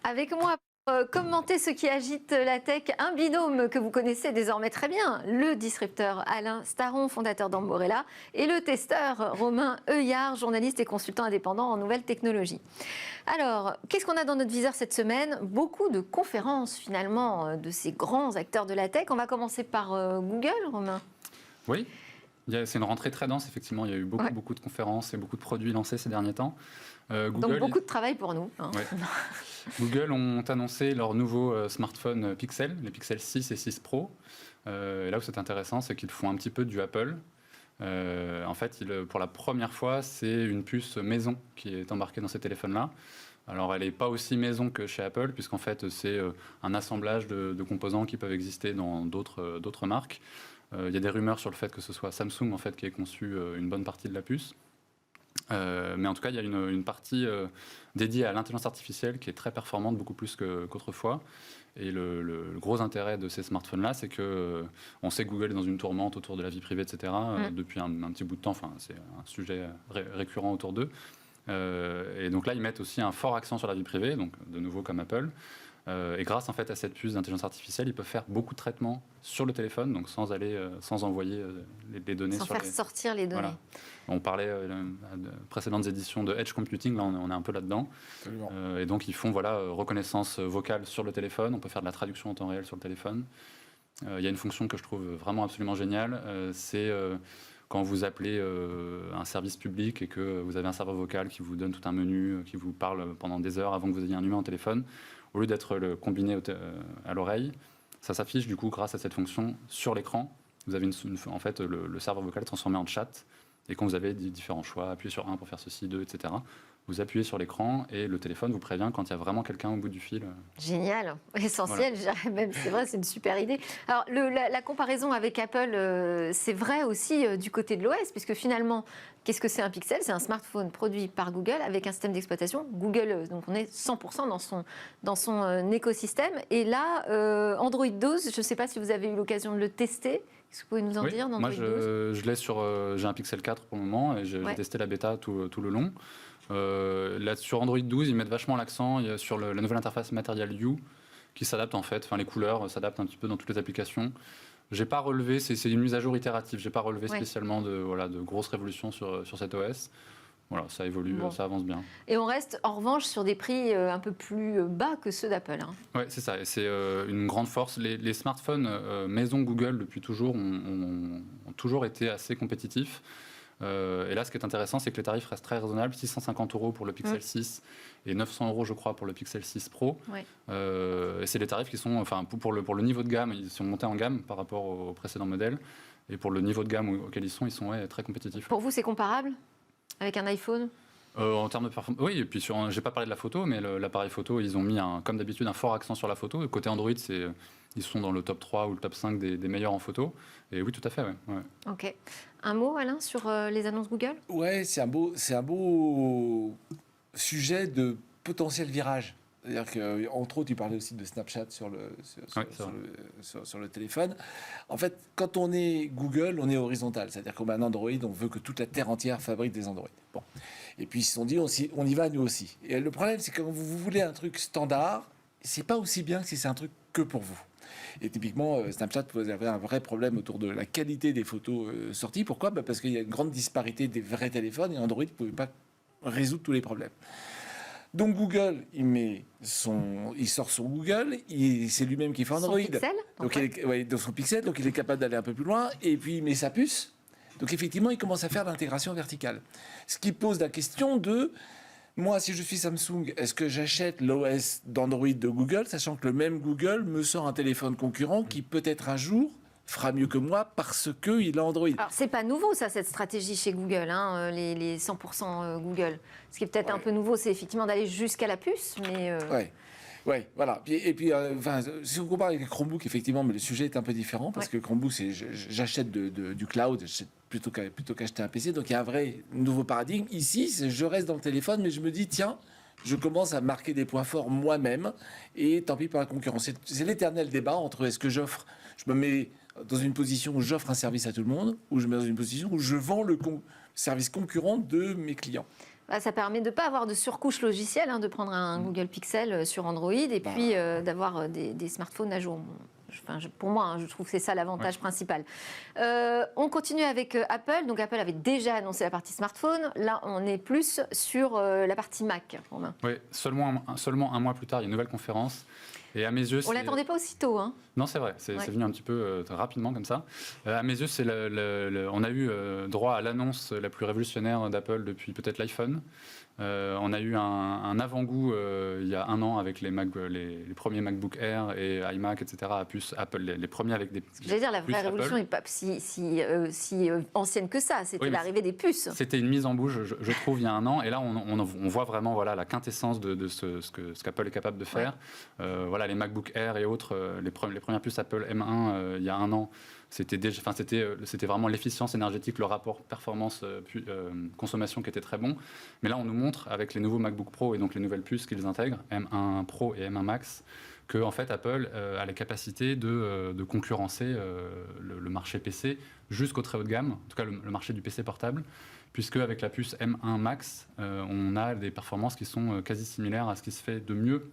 Avec moi, pour commenter ce qui agite la tech, un binôme que vous connaissez désormais très bien, le disrupteur Alain Staron, fondateur d'Amborella, et le testeur Romain Heuillard, journaliste et consultant indépendant en nouvelles technologies. Alors, qu'est-ce qu'on a dans notre viseur cette semaine? Beaucoup de conférences finalement de ces grands acteurs de la tech. On va commencer par Google, Romain. Oui, c'est une rentrée très dense, effectivement. Il y a eu beaucoup de conférences et beaucoup de produits lancés ces derniers temps. Donc beaucoup de travail pour nous. Hein. Ouais. Google ont annoncé leur nouveau smartphone Pixel, les Pixel 6 et 6 Pro. Et là où c'est intéressant, c'est qu'ils font un petit peu du Apple. En fait, pour la première fois, c'est une puce maison qui est embarquée dans ces téléphones-là. Alors, elle n'est pas aussi maison que chez Apple, puisqu'en fait, c'est un assemblage de composants qui peuvent exister dans d'autres marques. Il y a des rumeurs sur le fait que ce soit Samsung en fait, qui ait conçu une bonne partie de la puce. Mais en tout cas, il y a une partie dédiée à l'intelligence artificielle qui est très performante, beaucoup plus qu'autrefois. Et le gros intérêt de ces smartphones-là, c'est que on sait que Google est dans une tourmente autour de la vie privée, etc. Depuis un petit bout de temps. Enfin, c'est un sujet récurrent autour d'eux. Et donc là, ils mettent aussi un fort accent sur la vie privée, donc de nouveau comme Apple. Et grâce en fait à cette puce d'intelligence artificielle, ils peuvent faire beaucoup de traitements sur le téléphone, donc sans envoyer les données. Sans faire sortir les données. Voilà. On parlait de précédentes éditions de Edge Computing, là on est un peu là-dedans. Et donc ils font reconnaissance vocale sur le téléphone, on peut faire de la traduction en temps réel sur le téléphone. Il y a une fonction que je trouve vraiment absolument géniale, c'est quand vous appelez un service public et que vous avez un serveur vocal qui vous donne tout un menu, qui vous parle pendant des heures avant que vous ayez un humain au téléphone, au lieu d'être combiné à l'oreille, ça s'affiche du coup grâce à cette fonction sur l'écran. Vous avez en fait le serveur vocal est transformé en chat, et quand vous avez différents choix, appuyez sur 1 pour faire ceci, 2, etc., vous appuyez sur l'écran et le téléphone vous prévient quand il y a vraiment quelqu'un au bout du fil. Génial, essentiel, voilà. Je dirais même, c'est vrai, c'est une super idée. Alors, la comparaison avec Apple, c'est vrai aussi du côté de l'OS, puisque finalement, qu'est-ce que c'est un Pixel? C'est un smartphone produit par Google avec un système d'exploitation Google. Donc, on est 100% dans son écosystème. Et là, Android 12, je ne sais pas si vous avez eu l'occasion de le tester. Est-ce que vous pouvez nous en dire moi, je l'ai j'ai un Pixel 4 pour le moment et j'ai testé la bêta tout le long. Là, sur Android 12, ils mettent vachement l'accent sur la nouvelle interface Material You qui s'adapte en fait, les couleurs s'adaptent un petit peu dans toutes les applications. J'ai pas relevé, c'est une mise à jour itérative, j'ai pas relevé spécialement de grosses révolutions sur cet OS. Voilà, ça évolue, ça avance bien. Et on reste en revanche sur des prix un peu plus bas que ceux d'Apple. Hein. Oui, c'est ça, et c'est une grande force. Les smartphones maison Google depuis toujours ont toujours été assez compétitifs. Et là, ce qui est intéressant, c'est que les tarifs restent très raisonnables. 650 € pour le Pixel 6 et 900 € je crois pour le Pixel 6 Pro. Et c'est les tarifs qui sont, pour le niveau de gamme, ils sont montés en gamme par rapport aux précédents modèles. Et pour le niveau de gamme auquel ils sont très compétitifs. Pour vous, c'est comparable avec un iPhone? En termes de performance, oui, et puis j'ai pas parlé de la photo, mais l'appareil photo, ils ont mis, comme d'habitude, un fort accent sur la photo. Côté Android, ils sont dans le top 3 ou le top 5 des meilleurs en photo. Et oui, tout à fait, ouais. Ok. Un mot, Alain, sur les annonces Google? Ouais, c'est un beau sujet de potentiel virage. C'est-à-dire qu'entre autres, tu parlais aussi de Snapchat sur le téléphone. En fait, quand on est Google, on est horizontal. C'est-à-dire qu'on a un Android, on veut que toute la Terre entière fabrique des Android. Bon. Et puis ils se sont dit, on y va nous aussi. Et le problème, c'est que quand vous voulez un truc standard, c'est pas aussi bien que si c'est un truc que pour vous. Et typiquement, Snapchat, vous avez un vrai problème autour de la qualité des photos sorties. Pourquoi? Parce qu'il y a une grande disparité des vrais téléphones et Android ne pouvait pas résoudre tous les problèmes. Donc Google, il sort son Google, c'est lui-même qui fait Android. Son Pixel, dans son Pixel, donc il est capable d'aller un peu plus loin, et puis il met sa puce. Donc effectivement, il commence à faire de l'intégration verticale. Ce qui pose la question de, moi, si je suis Samsung, est-ce que j'achète l'OS d'Android de Google, sachant que le même Google me sort un téléphone concurrent qui peut-être un jour fera mieux que moi parce qu'il a Android. Alors, c'est pas nouveau, ça, cette stratégie chez Google, hein, les 100% Google. Ce qui est peut-être un peu nouveau, c'est effectivement d'aller jusqu'à la puce, mais... Oui, voilà. Et puis, si on compare avec Chromebook, effectivement, mais le sujet est un peu différent, parce que Chromebook, j'achète du cloud, j'achète plutôt qu'acheter un PC, donc il y a un vrai nouveau paradigme. Ici, je reste dans le téléphone, mais je me dis, tiens, je commence à marquer des points forts moi-même, et tant pis pour la concurrence. C'est l'éternel débat entre est-ce que je me mets dans une position où j'offre un service à tout le monde, ou je me mets dans une position où je vends le service concurrent de mes clients. Ça permet de ne pas avoir de surcouche logicielle, de prendre un Google Pixel sur Android et puis d'avoir des smartphones à jour. Pour moi, je trouve que c'est ça l'avantage principal. On continue avec Apple. Donc Apple avait déjà annoncé la partie smartphone. Là, on est plus sur la partie Mac, Romain. Oui, seulement un mois plus tard, il y a une nouvelle conférence. Et à mes yeux, on ne l'attendait pas aussitôt. Non, c'est vrai, c'est venu un petit peu rapidement comme ça. À mes yeux, on a eu droit à l'annonce la plus révolutionnaire d'Apple depuis peut-être l'iPhone. On a eu un avant-goût il y a un an avec les premiers MacBook Air et iMac, etc. à puce Apple, les premiers avec des puces. J'allais dire, la vraie révolution n'est pas si ancienne que ça. C'était l'arrivée des puces. C'était une mise en bouche, je trouve, il y a un an. Et là, on voit vraiment la quintessence de ce qu'Apple est capable de faire. Les MacBook Air et autres, les premières puces Apple M1 il y a un an. C'était vraiment l'efficience énergétique, le rapport performance-consommation qui était très bon. Mais là, on nous montre, avec les nouveaux MacBook Pro et donc les nouvelles puces qu'ils intègrent, M1 Pro et M1 Max, que en fait, Apple a la capacité de concurrencer le marché PC jusqu'au très haut de gamme, en tout cas le marché du PC portable, puisque avec la puce M1 Max, on a des performances qui sont quasi similaires à ce qui se fait de mieux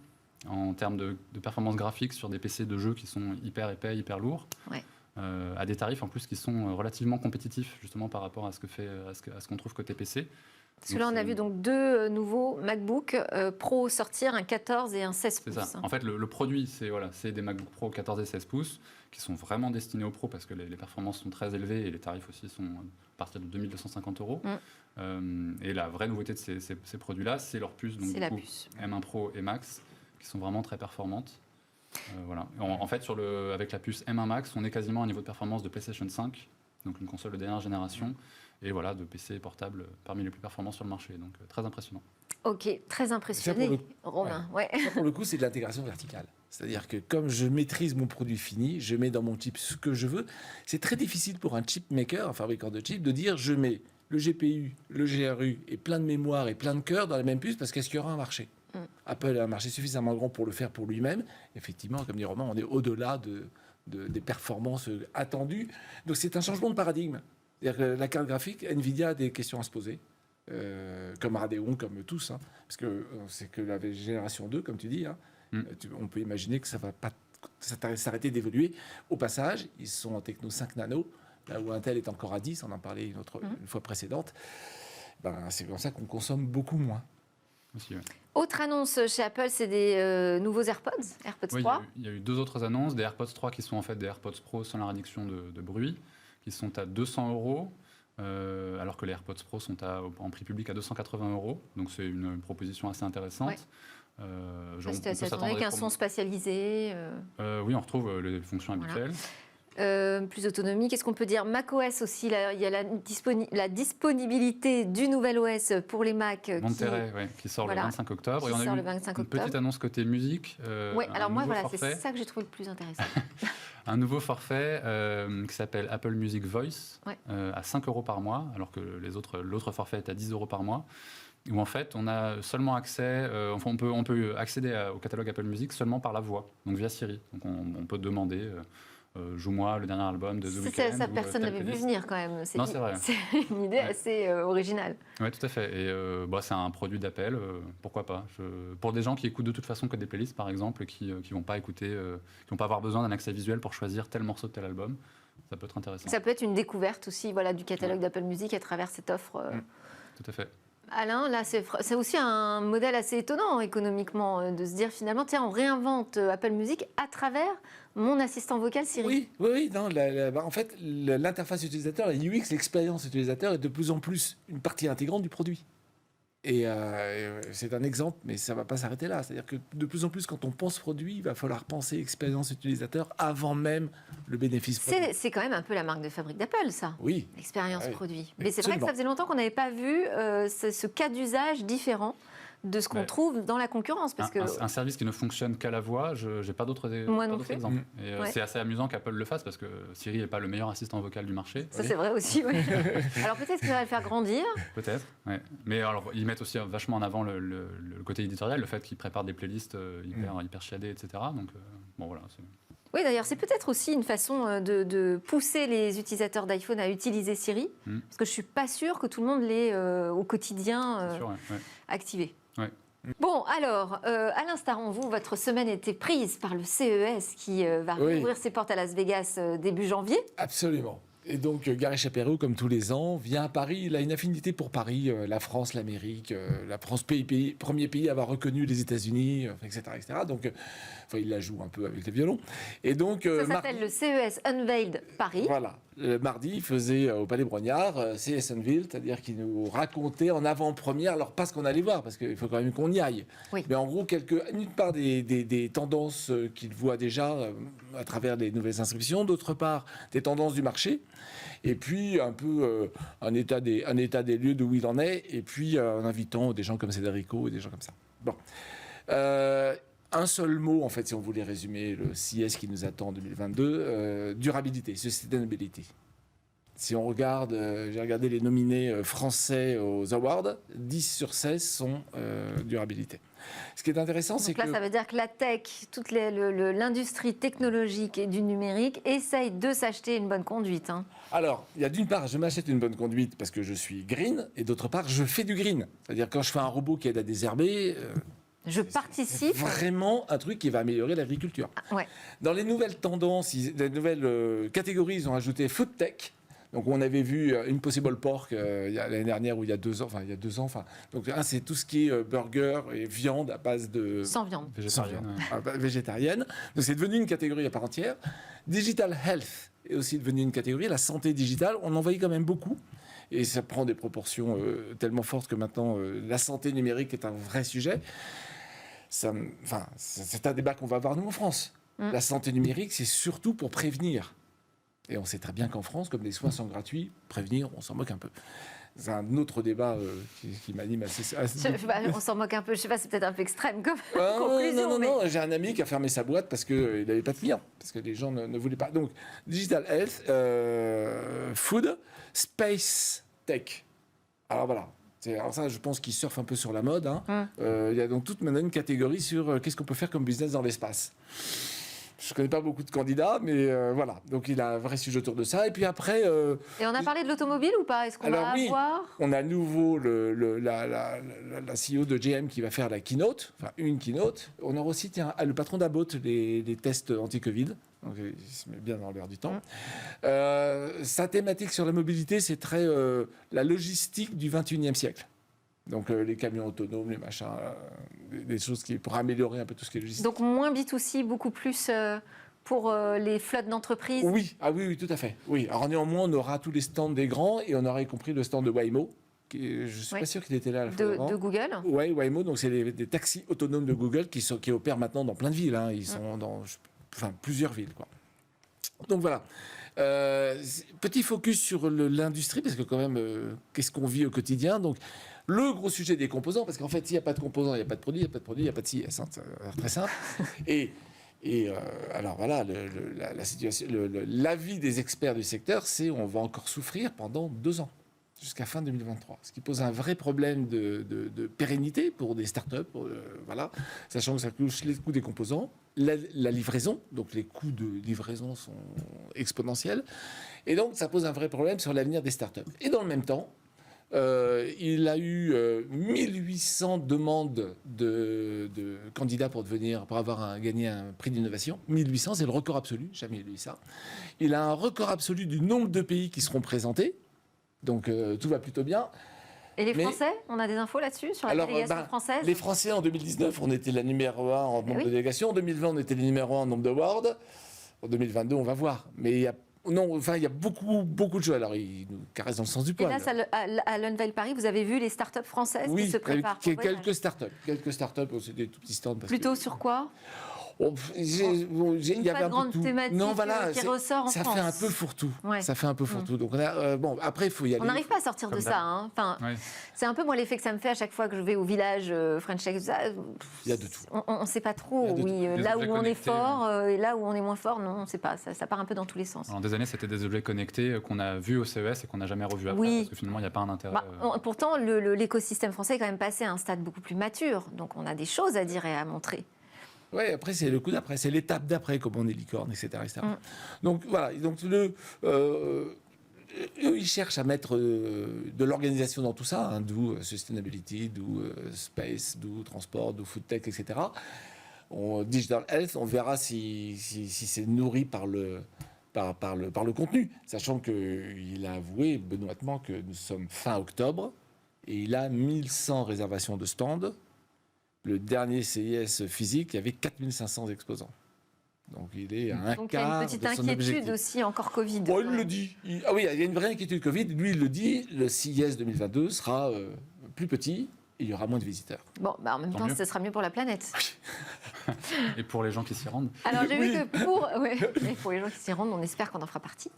en termes de performance graphique sur des PC de jeux qui sont hyper épais, hyper lourds. Ouais. À des tarifs en plus qui sont relativement compétitifs justement par rapport à ce qu'on trouve côté PC. Parce que là, on a vu donc deux nouveaux MacBook Pro sortir, un 14 et un 16 pouces. C'est ça. En fait, le produit, c'est des MacBook Pro 14 et 16 pouces qui sont vraiment destinés aux pros parce que les performances sont très élevées et les tarifs aussi sont à partir de 2250 €. Et la vraie nouveauté de ces produits-là, c'est leur puce, donc la puce. M1 Pro et Max, qui sont vraiment très performantes. En fait, avec la puce M1 Max, on est quasiment à un niveau de performance de PlayStation 5, donc une console de dernière génération, et de PC portable parmi les plus performants sur le marché. Donc très impressionnant. Ok, très impressionné, Romain. Ça, pour le coup, c'est de l'intégration verticale. C'est-à-dire que comme je maîtrise mon produit fini, je mets dans mon chip ce que je veux. C'est très difficile pour un chip maker, un fabricant de chips, de dire je mets le GPU, le GRU et plein de mémoire et plein de cœur dans la même puce parce qu'est-ce qu'il y aura un marché. Apple a un marché suffisamment grand pour le faire pour lui-même. Effectivement, comme dit Romain, on est au-delà des performances attendues. Donc c'est un changement de paradigme. C'est-à-dire que la carte graphique, Nvidia a des questions à se poser, comme Radeon, comme tous, parce que c'est que la génération 2, comme tu dis, on peut imaginer que ça ne va pas s'arrêter d'évoluer. Au passage, ils sont en techno 5 nano, là où Intel est encore à 10, on en parlait une fois précédente. C'est comme ça qu'on consomme beaucoup moins. Aussi, ouais. Autre annonce chez Apple, c'est des nouveaux AirPods 3. Il y a eu deux autres annonces, des AirPods 3 qui sont en fait des AirPods Pro sans la réduction de bruit, qui sont à 200 €, alors que les AirPods Pro sont en prix public à 280 €. Donc c'est une proposition assez intéressante. C'était assez attendri avec un son spatialisé. Oui, on retrouve les fonctions habituelles. Plus d'autonomie. Qu'est-ce qu'on peut dire? macOS aussi, il y a la disponibilité du nouvel OS pour les Mac Monterey, qui sort le 25 octobre. Et on a eu une petite annonce côté musique. Alors moi, c'est ça que j'ai trouvé le plus intéressant. Un nouveau forfait qui s'appelle Apple Music Voice à 5 € par mois, alors que l'autre forfait est à 10 € par mois. Où en fait, on a seulement accès, on peut accéder au catalogue Apple Music seulement par la voix, donc via Siri. Donc on peut demander joue-moi le dernier album de The Weeknd. Ça, personne n'avait vu venir quand même. Non, c'est vrai. C'est une idée assez originale. Oui, tout à fait. Et c'est un produit d'appel, pourquoi pas. Pour des gens qui écoutent de toute façon que des playlists, par exemple, qui vont pas écouter, qui vont pas avoir besoin d'un accès visuel pour choisir tel morceau de tel album, ça peut être intéressant. Ça peut être une découverte aussi, du catalogue d'Apple Music à travers cette offre. Tout à fait. Alain, là, c'est aussi un modèle assez étonnant économiquement, de se dire finalement, tiens, on réinvente Apple Music à travers mon assistant vocal Siri. Oui. Non, en fait, l'interface utilisateur, la UX, l'expérience utilisateur est de plus en plus une partie intégrante du produit. Et c'est un exemple, mais ça ne va pas s'arrêter là. C'est-à-dire que de plus en plus, quand on pense produit, il va falloir penser expérience utilisateur avant même le bénéfice produit. C'est quand même un peu la marque de fabrique d'Apple, ça. Oui. Expérience produit. Oui, mais c'est vrai que ça faisait longtemps qu'on n'avait pas vu ce cas d'usage différent de ce qu'on trouve dans la concurrence. Parce un service qui ne fonctionne qu'à la voix, je n'ai pas d'autres exemples. Et c'est assez amusant qu'Apple le fasse parce que Siri n'est pas le meilleur assistant vocal du marché. Ça, c'est vrai aussi, oui. Alors peut-être qu'il va le faire grandir. Peut-être, oui. Mais alors, ils mettent aussi vachement en avant le côté éditorial, le fait qu'ils préparent des playlists hyper chiadées, etc. Donc, bon, voilà. Oui, d'ailleurs, c'est peut-être aussi une façon de pousser les utilisateurs d'iPhone à utiliser Siri, parce que je ne suis pas sûre que tout le monde l'ait au quotidien activé. Ouais. Bon, alors, Alain Staron, vous, votre semaine était prise par le CES qui va rouvrir ses portes à Las Vegas début janvier. Absolument. Et donc, Gary Shapiro, comme tous les ans, vient à Paris. Il a une affinité pour Paris, la France, l'Amérique. La France, premier pays à avoir reconnu les États-Unis, etc., etc. Donc, il la joue un peu avec les violons. Et donc, ça s'appelle le CES Unveiled Paris. Voilà. Mardi, il faisait au Palais Brognard, CES Unveiled, c'est-à-dire qu'il nous racontait en avant-première, alors pas ce qu'on allait voir, parce qu'il faut quand même qu'on y aille. Oui. Mais en gros, une part des tendances qu'il voit déjà à travers les nouvelles inscriptions, d'autre part, des tendances du marché. Et puis un peu un état des lieux d'où il en est, et puis en invitant des gens comme Cédrico et des gens comme ça. Bon. Un seul mot, en fait, si on voulait résumer le CES qui nous attend en 2022, durabilité, sustainability. Si on regarde, j'ai regardé les nominés français aux awards, 10 sur 16 sont durabilité. Ce qui est intéressant, c'est que... Donc là, ça veut dire que la tech, toute l'industrie technologique et du numérique essaye de s'acheter une bonne conduite. Hein. Alors, il y a d'une part, je m'achète une bonne conduite parce que je suis green, et d'autre part, je fais du green. C'est-à-dire quand je fais un robot qui aide à désherber... je participe. C'est vraiment un truc qui va améliorer l'agriculture. Ah, ouais. Dans les nouvelles tendances, les nouvelles catégories, ils ont ajouté food tech. Donc on avait vu Impossible Pork l'année dernière ou il y a 2 ans. Donc c'est tout ce qui est burger et viande à base de... Sans viande. Végétarienne. Donc c'est devenu une catégorie à part entière. Digital Health est aussi devenu une catégorie. La santé digitale, on en voyait quand même beaucoup. Et ça prend des proportions tellement fortes que maintenant la santé numérique est un vrai sujet. C'est un débat qu'on va avoir nous en France. La santé numérique, c'est surtout pour prévenir. Et on sait très bien qu'en France, comme les soins sont gratuits, prévenir, on s'en moque un peu. C'est un autre débat qui m'anime assez... on s'en moque un peu, je ne sais pas, c'est peut-être un peu extrême comme conclusion. Non, j'ai un ami qui a fermé sa boîte parce qu'il n'avait pas de clients, parce que les gens ne voulaient pas. Donc, Digital Health, Food, Space Tech. Alors voilà. Alors ça, je pense qu'ils surfent un peu sur la mode. Il y a donc toute maintenant une catégorie sur qu'est-ce qu'on peut faire comme business dans l'espace. Je ne connais pas beaucoup de candidats, mais voilà. Donc, il a un vrai sujet autour de ça. Et puis après... Et on a parlé de l'automobile ou pas? Est-ce qu'on va avoir... On a à nouveau la CEO de GM qui va faire la keynote, enfin une keynote. On aura aussi le patron d'Abbott, les tests anti-Covid. Donc, il se met bien dans l'air du temps. Sa thématique sur la mobilité, c'est très la logistique du 21e siècle. Donc les camions autonomes, les machins, des choses pour améliorer un peu tout ce qui est logistique. Donc moins B2C, beaucoup plus pour les flottes d'entreprises. Oui, oui, tout à fait. Oui. Alors néanmoins, on aura tous les stands des grands et on aura y compris le stand de Waymo. Je ne suis pas sûr qu'il était là. De Google. Oui, Waymo, donc c'est des taxis autonomes de Google qui opèrent maintenant dans plein de villes. Ils sont dans plusieurs villes, quoi. Donc voilà. Petit focus sur l'industrie, parce que quand même, qu'est-ce qu'on vit au quotidien. Donc, le gros sujet des composants, parce qu'en fait, s'il n'y a pas de composants, il n'y a pas de produit, il n'y a pas de produit, il n'y a pas de CIS. C'est très simple. Alors voilà, la situation, l'avis des experts du secteur, c'est on va encore souffrir pendant 2 ans, jusqu'à fin 2023. Ce qui pose un vrai problème de pérennité pour des startups, voilà, sachant que ça touche les coûts des composants, la livraison, donc les coûts de livraison sont exponentiels, et donc ça pose un vrai problème sur l'avenir des startups. Et dans le même temps, il a eu 1800 demandes de candidats pour avoir gagné un prix d'innovation. 1800, c'est le record absolu, jamais eu ça. Il a un record absolu du nombre de pays qui seront présentés, donc tout va plutôt bien. Et les Français, on a des infos là-dessus, sur la délégation française? Les Français, en 2019, on était la numéro 1 en nombre de délégations. En 2020, on était les numéro 1 en nombre d'awards. En 2022, on va voir. Mais il y a beaucoup de choses. Alors, ils nous caressent dans le sens du poil. Et là, à l'Unveil Paris, vous avez vu les startups françaises qui se préparent? Oui, quelques startups. C'est des tout petits stands. Plutôt sur quoi? Il y avait pas de grande thématique qui ressort en France. Ça fait un peu fourre-tout. Ouais. Ça fait un peu fourre-tout. Donc après, il faut y aller. On n'arrive pas à sortir de ça. Hein. Enfin, c'est un peu moi l'effet que ça me fait à chaque fois que je vais au village French Tech. Il y a de tout. On ne sait pas trop. Là où on est fort et là où on est moins fort, non, on ne sait pas. Ça part un peu dans tous les sens. En des années, c'était des objets connectés qu'on a vus au CES et qu'on n'a jamais revus après, parce que finalement, il n'y a pas un intérêt. Pourtant, l'écosystème français est quand même passé à un stade beaucoup plus mature. Donc, on a des choses à dire et à montrer. Oui, après, c'est le coup d'après, c'est l'étape d'après, comme on est licorne, etc. etc. Donc, voilà. Donc, eux, ils cherchent à mettre de l'organisation dans tout ça, hein, d'où sustainability, d'où space, d'où transport, d'où food tech, etc. Digital health, on verra si c'est nourri par le contenu, sachant qu'il a avoué benoîtement que nous sommes fin octobre et il a 1100 réservations de stands. Le dernier CIS physique, il y avait 4500 exposants. Donc il est à un Donc quart il y a une petite de son inquiétude objectif. aussi, encore Covid. Bon, il le dit. Ah oui, il y a une vraie inquiétude Covid. Lui, il le dit, le CIS 2022 sera plus petit et il y aura moins de visiteurs. Bon, en même temps, mieux. ce sera mieux pour la planète. Et pour les gens qui s'y rendent. Alors j'ai vu que pour les gens qui s'y rendent, on espère qu'on en fera partie.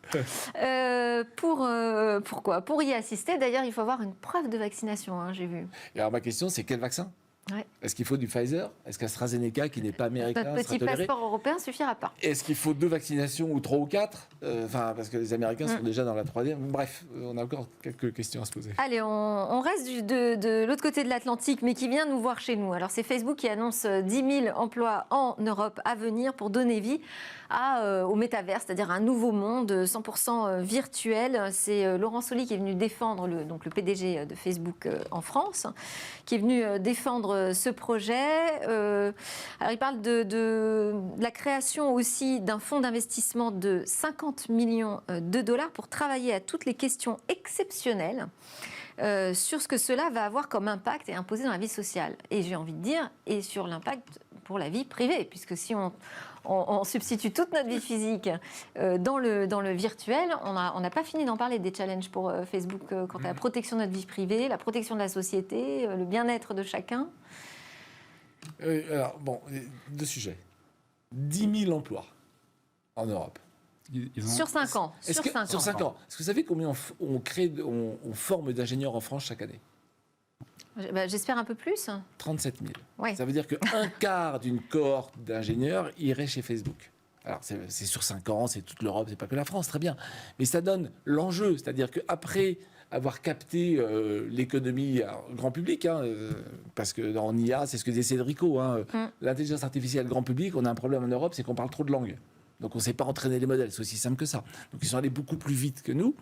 Pourquoi ? Pour y assister, d'ailleurs, il faut avoir une preuve de vaccination, hein, j'ai vu. Et alors ma question, c'est quel vaccin ? Ouais. Est-ce qu'il faut du Pfizer ? Est-ce qu'AstraZeneca, qui n'est pas américain, Notre petit sera toléré ? passeport européen suffira pas. Est-ce qu'il faut 2 vaccinations ou 3 ou 4 ? Parce que les Américains sont déjà dans la 3e. Bref, on a encore quelques questions à se poser. Allez, on reste de l'autre côté de l'Atlantique, mais qui vient nous voir chez nous. Alors, c'est Facebook qui annonce 10 000 emplois en Europe à venir pour donner vie au métavers, c'est-à-dire un nouveau monde 100% virtuel. C'est Laurent Soli qui est venu défendre, le PDG de Facebook en France, qui est venu défendre ce projet. Alors, il parle de la création aussi d'un fonds d'investissement de 50 millions de dollars pour travailler à toutes les questions exceptionnelles sur ce que cela va avoir comme impact et imposer dans la vie sociale. Et j'ai envie de dire, et sur l'impact pour la vie privée, puisque si on substitue toute notre vie physique dans le virtuel, on n'a pas fini d'en parler des challenges pour Facebook quant à la protection de notre vie privée, la protection de la société, le bien-être de chacun. Alors, bon, 2 sujets. 10 000 emplois en Europe. Sur 5 ans. Sur 5 ans. Est-ce que vous savez combien on forme d'ingénieurs en France chaque année ? J'espère un peu plus. 37 000. Ouais. Ça veut dire qu'un quart d'une cohorte d'ingénieurs irait chez Facebook. Alors, c'est sur 5 ans, c'est toute l'Europe, c'est pas que la France, très bien. Mais ça donne l'enjeu, c'est-à-dire qu'après avoir capté l'économie grand public, parce que en IA, c'est ce que disait Cédrico, l'intelligence artificielle grand public, on a un problème en Europe, c'est qu'on parle trop de langues. Donc on ne sait pas entraîner les modèles, c'est aussi simple que ça. Donc ils sont allés beaucoup plus vite que nous.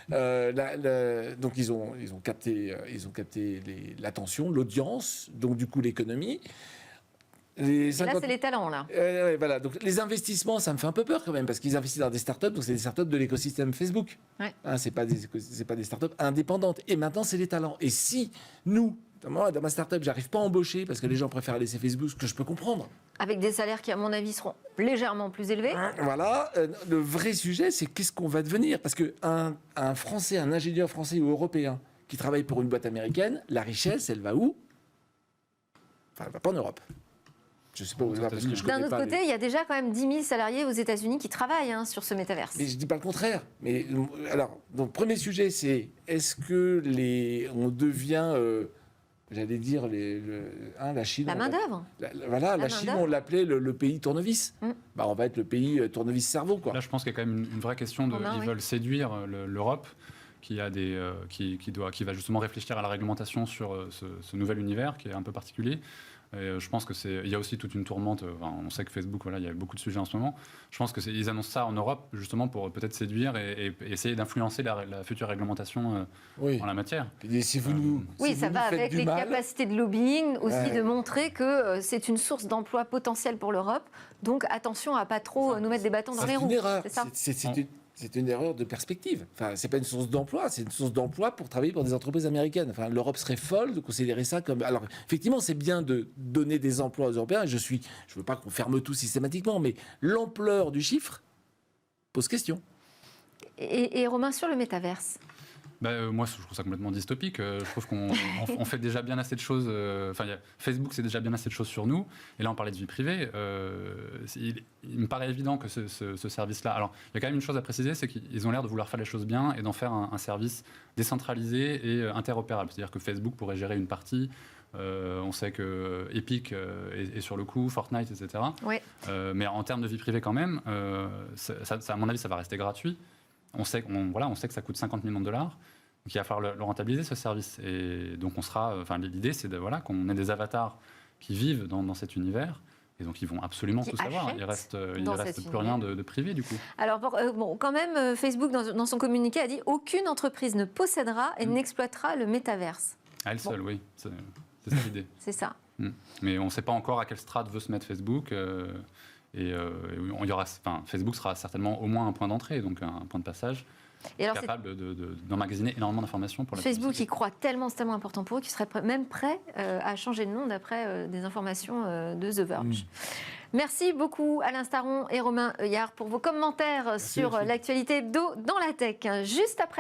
Donc ils ont capté l'attention, l'audience, donc du coup l'économie. Là, c'est les talents, là. Voilà. Donc les investissements, ça me fait un peu peur quand même, parce qu'ils investissent dans des startups, donc c'est des startups de l'écosystème Facebook. Ouais. C'est pas des startups indépendantes. Et maintenant, c'est les talents. Et si nous, moi, dans ma startup, j'arrive pas à embaucher parce que les gens préfèrent laisser Facebook, ce que je peux comprendre. Avec des salaires qui, à mon avis, seront légèrement plus élevés. Voilà. Le vrai sujet, c'est qu'est-ce qu'on va devenir ? Parce qu'un Français, un ingénieur français ou européen qui travaille pour une boîte américaine, la richesse, elle va où ? Enfin, elle va pas en Europe. Je sais pas où parce que je D'un connais autre pas côté, il y a déjà quand même 10 000 salariés aux États-Unis qui travaillent sur ce métaverse. Mais je dis pas le contraire. Mais alors, donc premier sujet, c'est est-ce que on devient, j'allais dire la Chine. La main d'œuvre. La Chine, on l'appelait le pays tournevis. On va être le pays tournevis cerveau, quoi. Là, je pense qu'il y a quand même une vraie question ils veulent séduire l'Europe, qui va justement réfléchir à la réglementation sur ce nouvel univers qui est un peu particulier. Et je pense il y a aussi toute une tourmente. On sait que Facebook, il y a beaucoup de sujets en ce moment. Je pense qu'ils annoncent ça en Europe justement pour peut-être séduire et essayer d'influencer la future réglementation en la matière. Et si vous ça va avec les capacités de lobbying aussi de montrer que c'est une source d'emploi potentiel pour l'Europe. Donc attention à pas trop nous mettre des bâtons dans les roues. C'est une erreur de perspective. Enfin, c'est pas une source d'emploi, c'est une source d'emploi pour travailler pour des entreprises américaines. Enfin, l'Europe serait folle de considérer ça comme. Alors, effectivement, c'est bien de donner des emplois aux Européens. Je veux pas qu'on ferme tout systématiquement, mais l'ampleur du chiffre pose question. Et Romain, sur le métaverse. Moi, je trouve ça complètement dystopique. Je trouve qu'on fait déjà bien assez de choses. Facebook, c'est déjà bien assez de choses sur nous. Et là, on parlait de vie privée. Il me paraît évident que ce service-là. Alors, il y a quand même une chose à préciser, c'est qu'ils ont l'air de vouloir faire les choses bien et d'en faire un service décentralisé et interopérable. C'est-à-dire que Facebook pourrait gérer une partie. On sait que Epic est sur le coup, Fortnite, etc. Ouais. Mais en termes de vie privée, quand même, à mon avis, ça va rester gratuit. On sait que ça coûte 50 millions de dollars. Donc il va falloir le rentabiliser, ce service. Et donc l'idée, c'est qu'on ait des avatars qui vivent dans cet univers Et donc, ils vont absolument tout savoir. Il reste plus rien de privé, du coup. Alors, quand même, Facebook, dans son communiqué, a dit « Aucune entreprise ne possédera et n'exploitera le métaverse ». À elle seule, oui. C'est ça l'idée. C'est ça. Mais on ne sait pas encore à quelle strate veut se mettre Facebook. Facebook sera certainement au moins un point d'entrée, donc un point de passage. Et alors, capable d'emmagasiner énormément d'informations pour la Facebook, publicité. y croit tellement, c'est tellement important pour eux qu'ils seraient même prêts à changer de nom d'après des informations de The Verge. Merci beaucoup Alain Staron et Romain Heuillard pour vos commentaires sur l'actualité d'eau dans la tech. Juste après